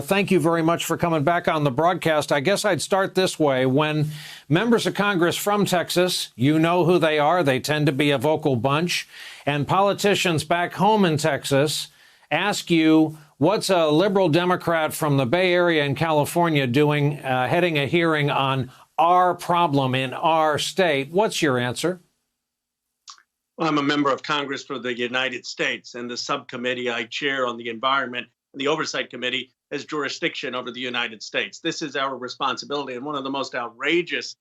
Thank you very much for coming back on the broadcast. I guess I'd start this way. When members of Congress from Texas, you know who they are, they tend to be a vocal bunch, and politicians back home in Texas ask you, what's a liberal Democrat from the Bay Area in California doing, heading a hearing on our problem in our state? What's your answer? Well, I'm a member of Congress for the United States, and the subcommittee I chair on the Environment and the Oversight Committee has jurisdiction over the United States. This is our responsibility. And one of the most outrageous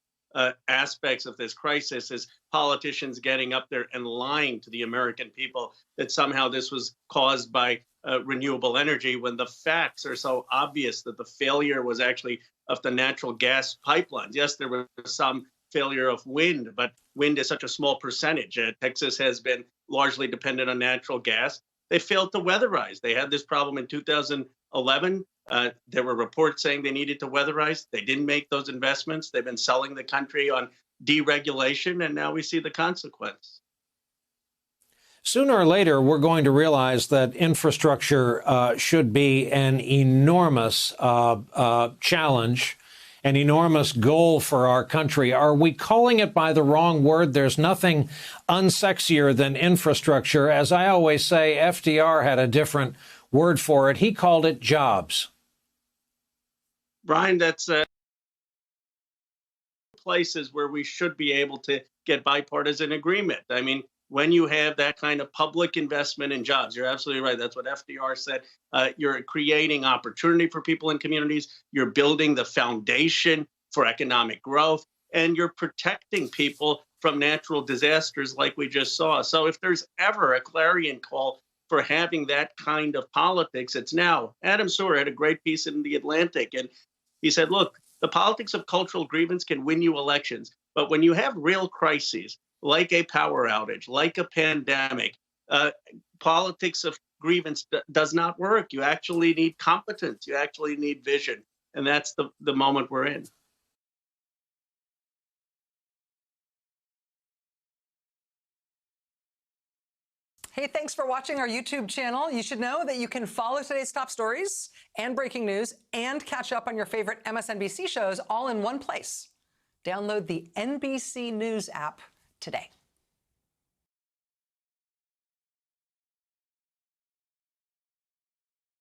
aspects of this crisis is politicians getting up there and lying to the American people that somehow this was caused by renewable energy, when the facts are so obvious that the failure was actually of the natural gas pipelines. Yes, there was some failure of wind, but wind is such a small percentage. Texas has been largely dependent on natural gas. They failed to weatherize. They had this problem in 2011. There were reports saying they needed to weatherize. They didn't make those investments. They've been selling the country on deregulation, and now we see the consequence. Sooner or later, we're going to realize that infrastructure should be an enormous challenge, an enormous goal for our country. Are we calling it by the wrong word? There's nothing unsexier than infrastructure. As I always say, FDR had a different word for it. He called it jobs. Brian, that's places where we should be able to get bipartisan agreement. I mean, when you have that kind of public investment in jobs, you're absolutely right. That's what FDR said. You're creating opportunity for people in communities. You're building the foundation for economic growth, and you're protecting people from natural disasters like we just saw. So if there's ever a clarion call for having that kind of politics, it's now. Adam Serwer had a great piece in The Atlantic, and he said, look, the politics of cultural grievance can win you elections, but when you have real crises, like a power outage, like a pandemic, politics of grievance does not work. You actually need competence. You actually need vision. And that's the moment we're in. Hey, thanks for watching our YouTube channel. You should know that you can follow today's top stories and breaking news and catch up on your favorite MSNBC shows all in one place. Download the NBC News app today.